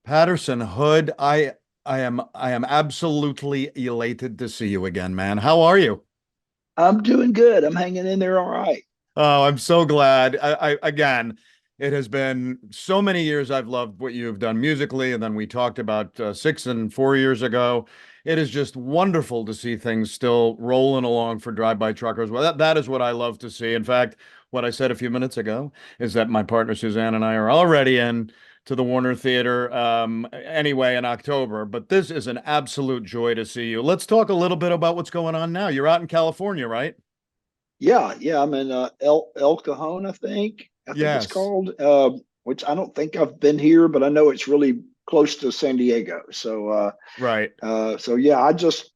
Patterson Hood, I am absolutely elated to see you again, man. How are you? I'm doing good. I'm hanging in there all right. Oh, I'm so glad. I again, it has been so many years I've loved what you have done musically, and then we talked about 6 and 4 years ago. It is just wonderful to see things still rolling along for drive-by truckers. Well, that is what I love to see. In fact, what I said a few minutes ago is that my partner Suzanne and I are already in to the Warner Theater anyway in October. But this is an absolute joy to see you. Let's talk a little bit about what's going on now. You're out in California, right? Yeah. I'm in El Cajon, I think. I think it's Yes. called, which I don't think I've been here, but I know it's really close to San Diego. Right. So yeah, I just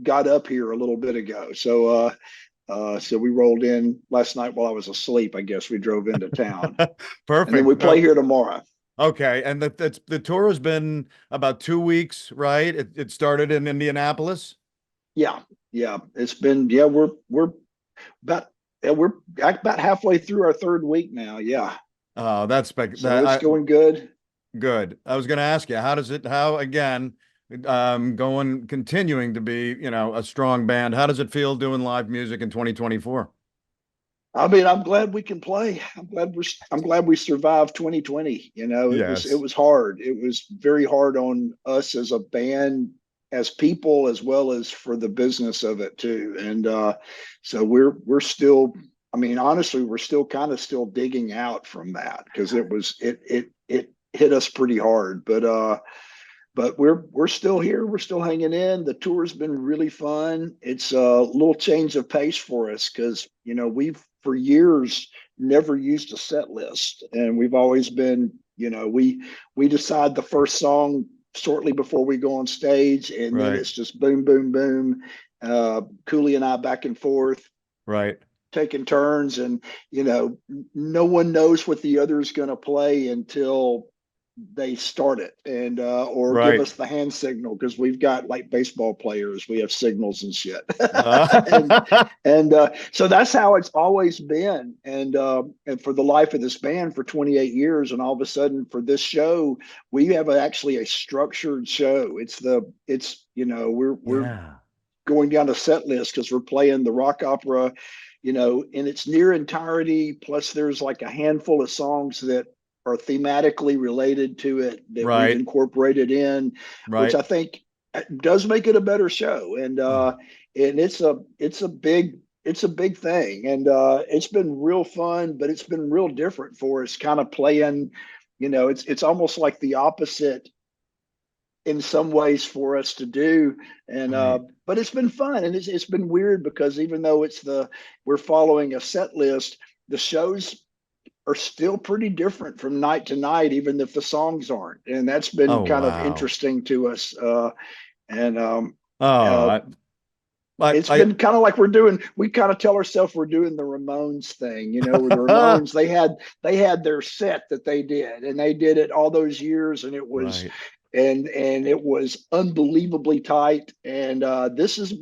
got up here a little bit ago. So we rolled in last night while I was asleep. I guess we drove into town, and then we Perfect. play here tomorrow. Okay. And the tour has been about 2 weeks, right? It started in Indianapolis. Yeah, yeah. It's been yeah. We're about we're about halfway through our third week now. Yeah. Oh, So it's going good. good. I was going to ask you, how again, continuing to be, a strong band. How does it feel doing live music in 2024? I mean, I'm glad we can play. I'm glad we survived 2020. It Yes. was hard. It was very hard on us as a band, as people, as well as for the business of it too. And so we're still. I mean, honestly, we're still kind of still digging out from that because it hit us pretty hard. But we're still here. We're still hanging in. The tour's been really fun. It's a little change of pace for us because we've for years never used a set list, and we've always been we decide the first song shortly before we go on stage, and then Right. it's just boom, boom, boom. Cooley and I back and forth Right. taking turns, and no one knows what the other is going to play until they start it and or give Right. us the hand signal because we've got like baseball players, we have signals and shit. and Uh, so that's how it's always been, and for the life of this band for 28 years, and all of a sudden for this show we have actually a structured show. It's we're yeah. going down a set list because we're playing the rock opera in its near entirety, plus there's like a handful of songs that are thematically related to it that we've Right. incorporated in, which Right. I think does make it a better show. And it's a big thing, and it's been real fun, but it's been real different for us kind of playing. It's almost like the opposite in some ways for us to do, and Right. but it's been fun, and it's been weird because even though we're following a set list, the shows are still pretty different from night to night, even if the songs aren't. And that's been Oh, kind of wow. interesting to us. And Oh, uh, it's I been kind of like we kind of tell ourselves we're doing the Ramones thing, where the Ramones, they had their set that they did, and they did it all those years, and it was right. and it was unbelievably tight. And this is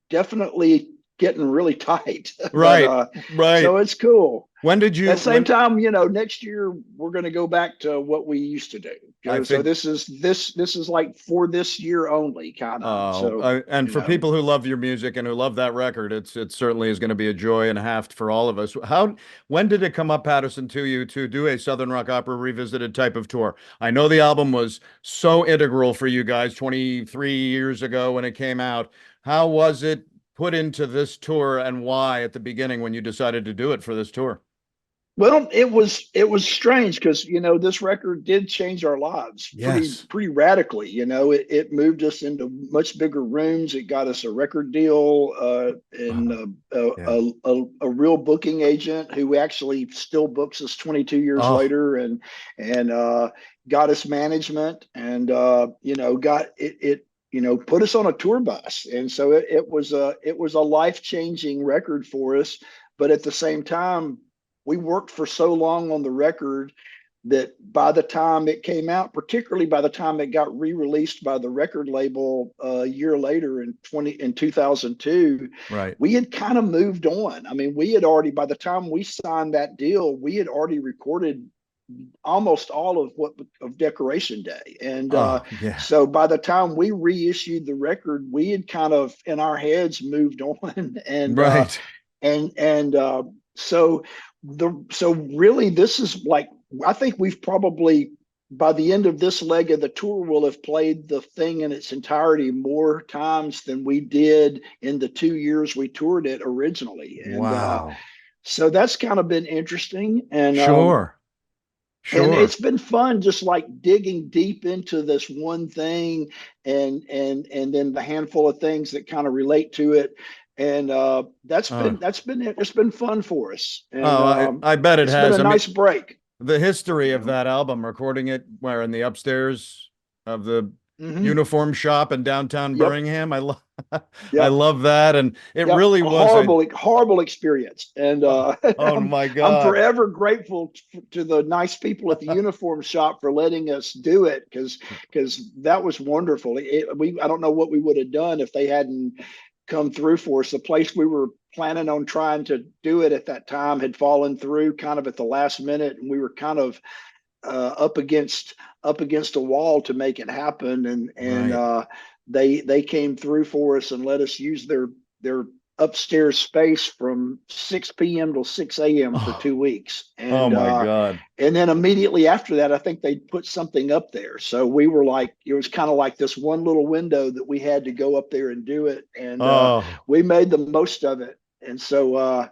definitely getting really tight. but Right. Right. so it's cool. When did At you the same when time, next year we're going to go back to what we used to do. I So fig this is like for this year only, kind of. So and you for know, people who love your music and who love that record, it certainly is going to be a joy and a half for all of us. When did it come up, Patterson, to you to do a Southern Rock Opera revisited type of tour? I know the album was so integral for you guys 23 years ago when it came out. How was it put into this tour, and why at the beginning when you decided to do it for this tour? well, it was strange because this record did change our lives pretty Yes. pretty radically. It moved us into much bigger rooms. It got us a record deal, and Oh, yeah. a real booking agent who actually still books us 22 years Oh, later, and got us management, and got it. put us on a tour bus. And so it was a life-changing record for us. But at the same time, we worked for so long on the record that by the time it came out, particularly by the time it got re-released by the record label a year later in 2002, Right. we had kind of moved on. I mean, we had already, by the time we signed that deal, we had already recorded almost all of what of Decoration Day. And Oh, yeah. so by the time we reissued the record, we had kind of in our heads moved on. Right. And so really this is like, I think we've probably by the end of this leg of the tour will have played the thing in its entirety more times than we did in the 2 years we toured it originally. And Wow. so that's kind of been interesting. Sure. And Sure. it's been fun just like digging deep into this one thing and then the handful of things that kind of relate to it. And Uh, it's been fun for us. And oh, I bet it it's been a has. I mean, nice break, the history you of know. that album, recording it where in the upstairs of the Hmm. uniform shop in downtown Yep. Birmingham. I love I Yep. love that. And it Yep, really a was a horrible experience, and oh I'm my I'm God. forever grateful to the nice people at the uniform shop for letting us do it because that was wonderful. I don't know what we would have done if they hadn't come through for us. The place we were planning on trying to do it at that time had fallen through kind of at the last minute, and we were kind of up against a wall to make it happen, and Right. they came through for us and let us use their upstairs space from 6 p.m. till 6 a.m. for Oh, 2 weeks, oh my God. and then immediately after that, I think they put something up there. So we were like, it was kind of like this one little window that we had to go up there and do it, and Oh, we made the most of it. And so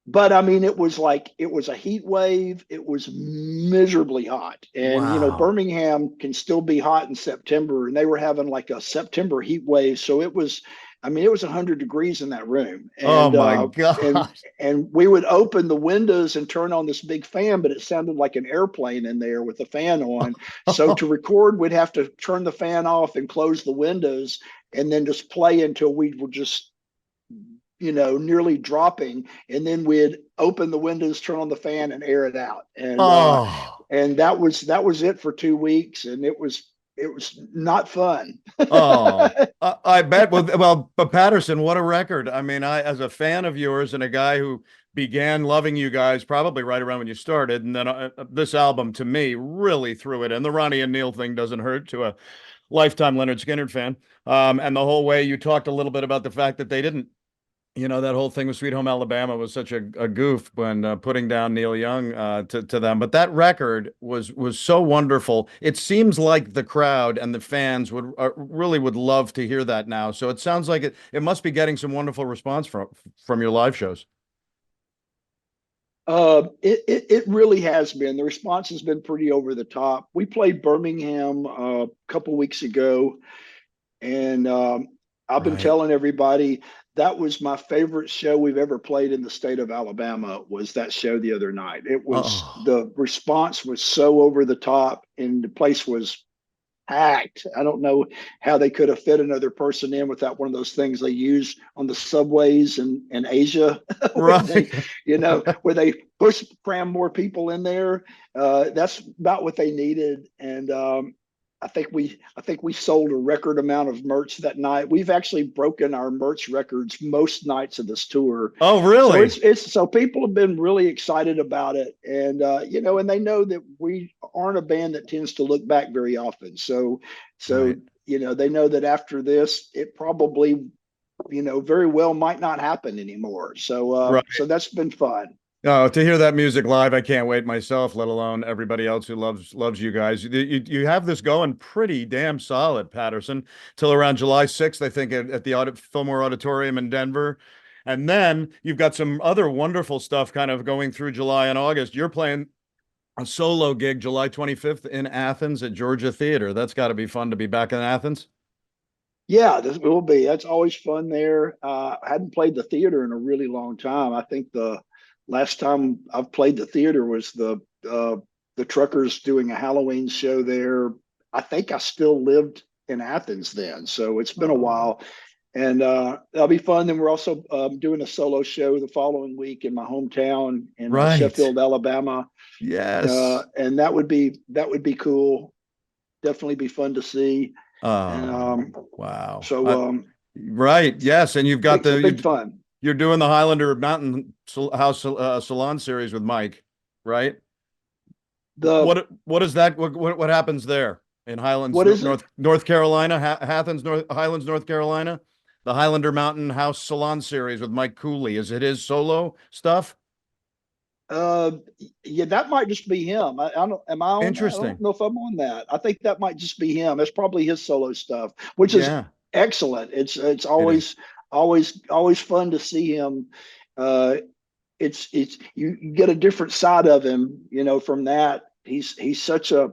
but I mean, it was a heat wave. It was miserably hot. And, wow. Birmingham can still be hot in September, and they were having like a September heat wave. So I mean, it was 100 degrees in that room. Oh my God. And we would open the windows and turn on this big fan, but it sounded like an airplane in there with the fan on. So to record, we'd have to turn the fan off and close the windows and then just play until we were just nearly dropping, and then we'd open the windows, turn on the fan, and air it out. Oh. And that was it for 2 weeks, and it was not fun. Oh, I bet. But Patterson, what a record. I mean, as a fan of yours and a guy who began loving you guys probably right around when you started, and then this album to me really threw it in. The Ronnie and Neil thing doesn't hurt to a lifetime Leonard Skinner fan. And the whole way you talked a little bit about the fact that they didn't, that whole thing with Sweet Home Alabama was such a goof when putting down Neil Young to them. But that record was so wonderful. It seems like the crowd and the fans really would love to hear that now. So it sounds like it must be getting some wonderful response from your live shows. It really has been. The response has been pretty over the top. We played Birmingham a couple weeks ago, and I've been Right. telling everybody that was my favorite show we've ever played in the state of Alabama. Was that show the other night? Oh, The response was so over the top, and the place was packed. I don't know how they could have fit another person in without one of those things they use on the subways in Asia, where right. where they push cram more people in there. That's about what they needed, and I think we sold a record amount of merch that night. We've actually broken our merch records most nights of this tour. Oh, So really? so people have been really excited about it, and and they know that we aren't a band that tends to look back very often. So Right. they know that after this, it probably very well might not happen anymore. Right. So that's been fun. Oh, to hear that music live, I can't wait myself, let alone everybody else who loves you guys. You have this going pretty damn solid, Patterson, till around July 6th, I think, at the Fillmore Auditorium in Denver. And then you've got some other wonderful stuff kind of going through July and August. You're playing a solo gig July 25th in Athens at Georgia Theater. That's got to be fun to be back in Athens. Yeah, this will be. That's always fun there. I hadn't played the theater in a really long time. I think the last time I've played the theater was the Truckers doing a Halloween show there. I think I still lived in Athens then. So it's been a Oh, while, and that'll be fun. Then we're also doing a solo show the following week in my hometown in right. Sheffield, Alabama, Yes. and that would be cool. Definitely be fun to see. And Oh, wow. so Right. Yes. And you've got big big fun. you're doing the Highlander Mountain House Salon series with Mike, right? The What is that? What happens there in Highlands, what is it? North Carolina, Highlands, North Carolina? The Highlander Mountain House Salon series with Mike Cooley. Is it his solo stuff? Uh, yeah, that might just be him. I don't. Am I on that? I don't Interesting. know if I'm on that. I think that might just be him. It's probably his solo stuff, which is Yeah, excellent. It's it is. always fun to see him. Uh, it's you get a different side of him, from that. He's such a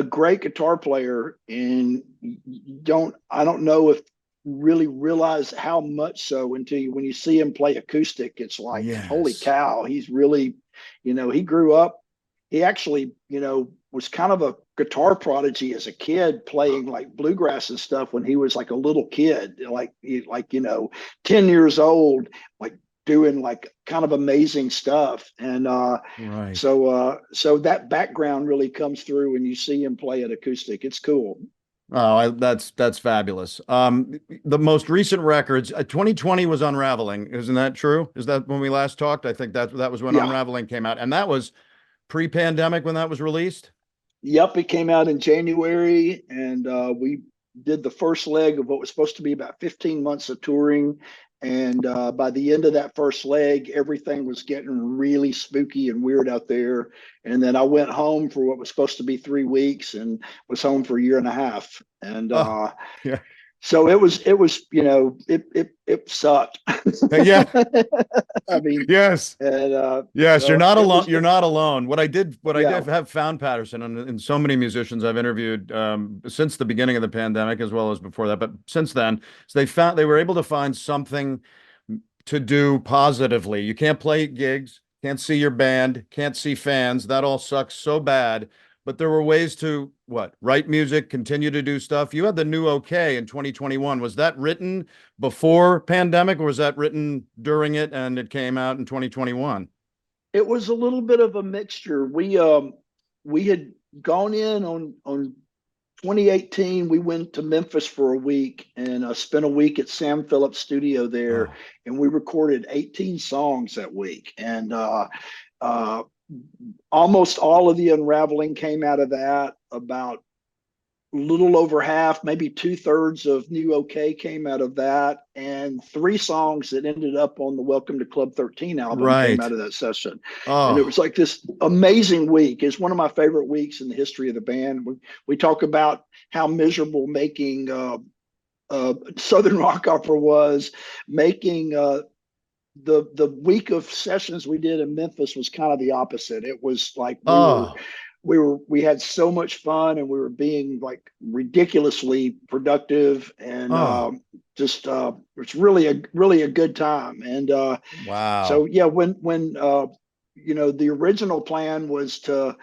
great guitar player, and you don't I don't know if really realize how much so until when you see him play acoustic. It's like, holy Yes. cow, he's really, he grew up. He actually, was kind of a guitar prodigy as a kid, playing like bluegrass and stuff when he was like a little kid, like 10 years old, like doing like kind of amazing stuff. And Right. so that background really comes through when you see him play at acoustic. It's cool. Oh, that's fabulous. The most recent records, 2020 was Unraveling. Isn't that true? Is that when we last talked? I think that was when Yeah. Unraveling came out, and that was pre-pandemic when that was released. Yep, it came out in January, and we did the first leg of what was supposed to be about 15 months of touring. And by the end of that first leg, everything was getting really spooky and weird out there. And then I went home for what was supposed to be 3 weeks, and was home for a year and a half. And Oh, yeah, so it was it sucked. yeah, I mean, yes. and Yes, you're so not it alone. was, You're not alone. What I yeah. did have found Patterson and so many musicians I've interviewed since the beginning of the pandemic, as well as before that. But since then, so they were able to find something to do positively. You can't play gigs, can't see your band, can't see fans. That all sucks so bad. But there were ways to what? Write music, continue to do stuff. You had the new OK in 2021. Was that written before pandemic, or was that written during it and it came out in 2021? It was a little bit of a mixture. We had gone in on 2018. We went to Memphis for a week, and spent a week at Sam Phillips' studio there, Oh, and we recorded 18 songs that week. And uh, almost all of the unraveling came out of that. About little over half, maybe 2/3 of New OK came out of that, and three songs that ended up on the Welcome to Club 13 album came out right. of that session. And it Oh, was like this amazing week. It's one of my favorite weeks in the history of the band. We talk about how miserable making Southern Rock Opera was. Making the week of sessions we did in Memphis was kind of the opposite. It was like oh, we had so much fun, and we were being like ridiculously productive, and oh, just it's really a good time. And so wow. yeah, when the original plan was to,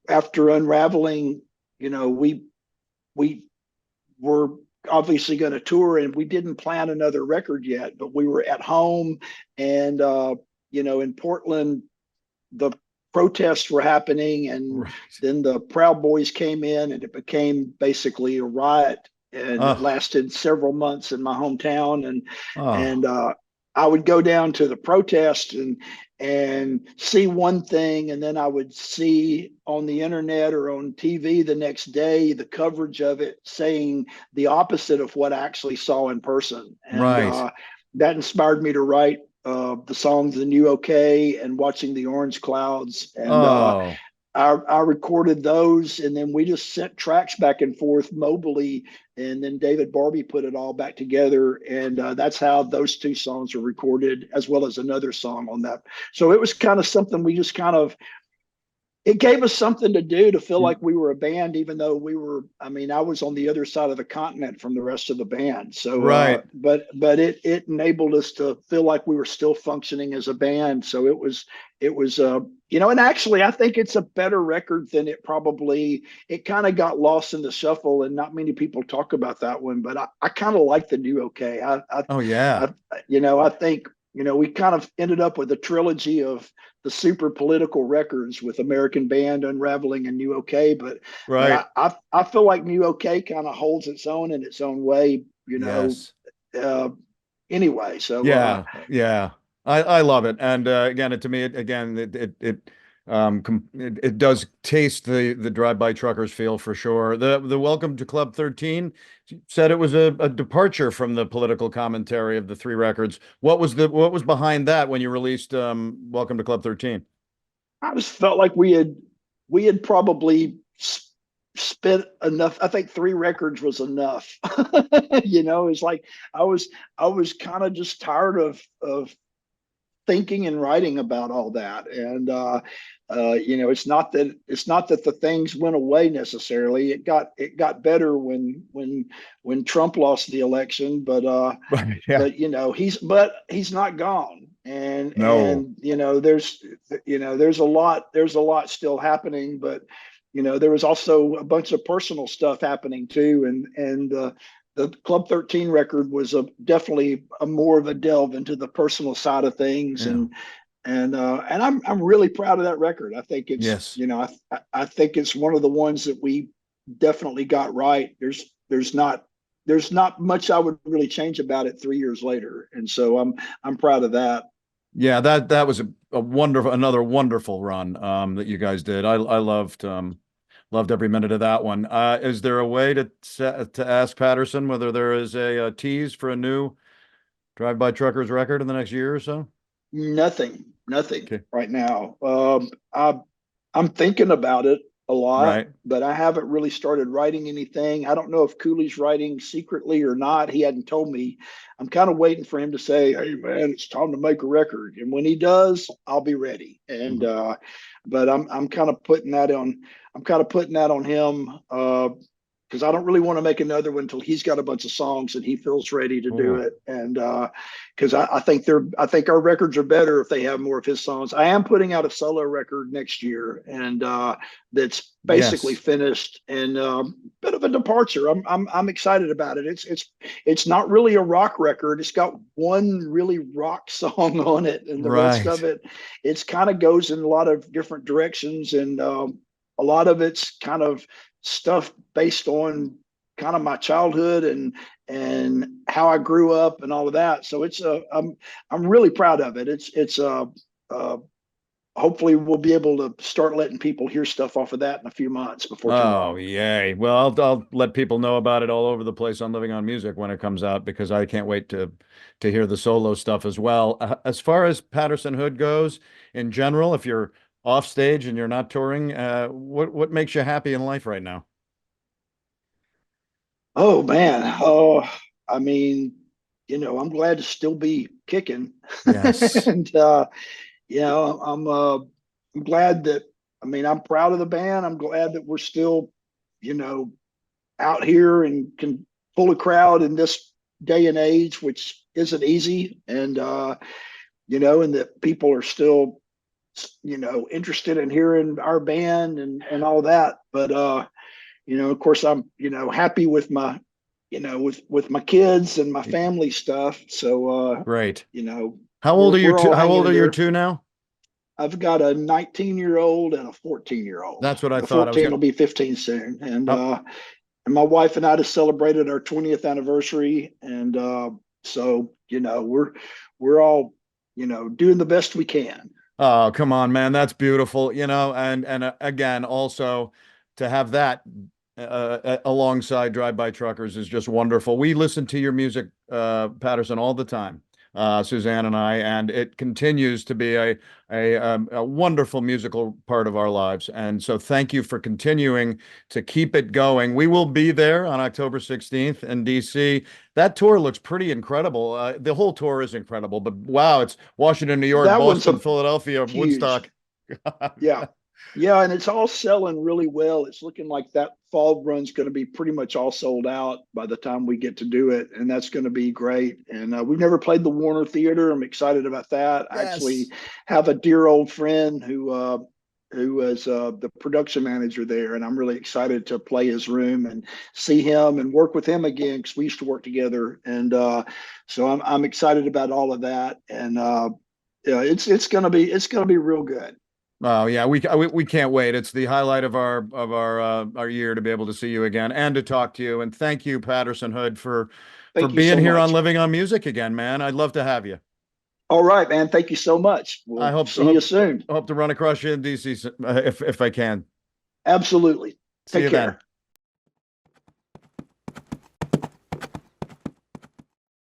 after unraveling, we were obviously going to tour, and we didn't plan another record yet, but we were at home. And in Portland, the protests were happening, and Right. then the Proud Boys came in, and it became basically a riot, and it Oh, lasted several months in my hometown. And oh, I would go down to the protest and see one thing, and then I would see on the internet or on TV the next day the coverage of it saying the opposite of what I actually saw in person. And right. that inspired me to write the songs "The New OK" and "Watching the Orange Clouds." And Oh, I recorded those, and then we just sent tracks back and forth mobily, and then David Barbie put it all back together, and that's how those two songs were recorded, as well as another song on that. So it was kind of something we just kind of it gave us something to do to feel like we were a band, even though we were, I mean, I was on the other side of the continent from the rest of the band. So, Right. but it enabled us to feel like we were still functioning as a band. So it was, and actually I think it's a better record than it kind of got lost in the shuffle and not many people talk about that one, but I kind of like the new okay. Oh yeah. I, I think, we kind of ended up with a trilogy of the super political records with American Band, Unraveling, and New OK. But Right. I feel like New OK kind of holds its own in its own way. Yes. Uh, anyway, so Yeah, yeah. I love it. And again, to me, it does taste the drive-by truckers feel for sure. The Welcome to Club 13 said it was a departure from the political commentary of the three records. What was behind that when you released Welcome to Club 13? I just felt like we had probably spent enough. I think three records was enough. It's like I was I was kind of just tired of thinking and writing about all that. And it's not that the things went away necessarily. It got better when Trump lost the election, Right. Yeah. but he's not gone. And No. and there's a lot still happening, but there was also a bunch of personal stuff happening too, and the Club 13 record was definitely a more of a delve into the personal side of things, Yeah. and I'm really proud of that record. I think it's Yes. you know I think it's one of the ones that we definitely got right. There's not much I would really change about it 3 years later, and so I'm proud of that. Yeah, that was another wonderful run that you guys did. I loved every minute of that one. Is there a way to ask Patterson whether there is a tease for a new Drive-By Truckers record in the next year or so? Nothing Okay. right now. I'm thinking about it a lot, Right. but I haven't really started writing anything. I don't know if Cooley's writing secretly or not. He hadn't told me. I'm kind of waiting for him to say, "Hey, man, it's time to make a record." And when he does, I'll be ready. And Mhm. but I'm kind of putting that on. I'm kind of putting that on him. Because I don't really want to make another one until he's got a bunch of songs and he feels ready to do Cool. it. And because I think our records are better if they have more of his songs. I am putting out a solo record next year, and that's basically Yes. finished and bit of a departure. I'm excited about it. It's not really a rock record. It's got one really rock song on it, and the rest of Right. it's kind of goes in a lot of different directions, and a lot of it's kind of stuff based on kind of my childhood and how I grew up and all of that. So I'm really proud of it. It's hopefully we'll be able to start letting people hear stuff off of that in a few months before too Oh, long. yay. Well, I'll let people know about it all over the place on Living on Music when it comes out because I can't wait to hear the solo stuff as well. As far as Patterson Hood goes, in general, if you're off stage and you're not touring, what makes you happy in life right now? Oh man. Oh, I mean, I'm glad to still be kicking. Yes. And I'm glad that I mean, I'm proud of the band. I'm glad that we're still, you know, out here and can pull a crowd in this day and age, which isn't easy. And that people are still, interested in hearing our band and all that. But of course I'm, happy with my, with my kids and my family stuff. So Great. you know, How old we're are your we're two? all How hanging old in are your there. two now? I've got a 19-year-old and a 14-year-old. That's what I The thought. I was 14 gonna. will be 15 soon, and Oh, and my wife and I just celebrated our 20th anniversary, and so we're all doing the best we can. oh, come on, man. That's beautiful. And again, also to have that alongside Drive-By Truckers is just wonderful. We listen to your music, Patterson, all the time, Suzanne and I, and it continues to be a wonderful musical part of our lives. And so thank you for continuing to keep it going. We will be there on October 16th in DC. That tour looks pretty incredible. The whole tour is incredible, but wow, it's Washington, New York, That one's Boston, a Philadelphia, huge, Woodstock. yeah. Yeah, and it's all selling really well. It's looking like that fall run's going to be pretty much all sold out by the time we get to do it, and that's going to be great. And we've never played the Warner Theater. I'm excited about that. I actually Yes. have a dear old friend who is the production manager there, and I'm really excited to play his room and see him and work with him again because we used to work together. And so I'm excited about all of that. And yeah, it's gonna be real good. Oh yeah, we can't wait. It's the highlight of our year to be able to see you again and to talk to you. And thank you, Patterson Hood, for Thank you being so here on much. Living on Music again, man. I'd love to have you. All right, man. Thank you so much. I We'll hope see you soon. hope to run across you in DC if I can. Absolutely. See Take you then. care.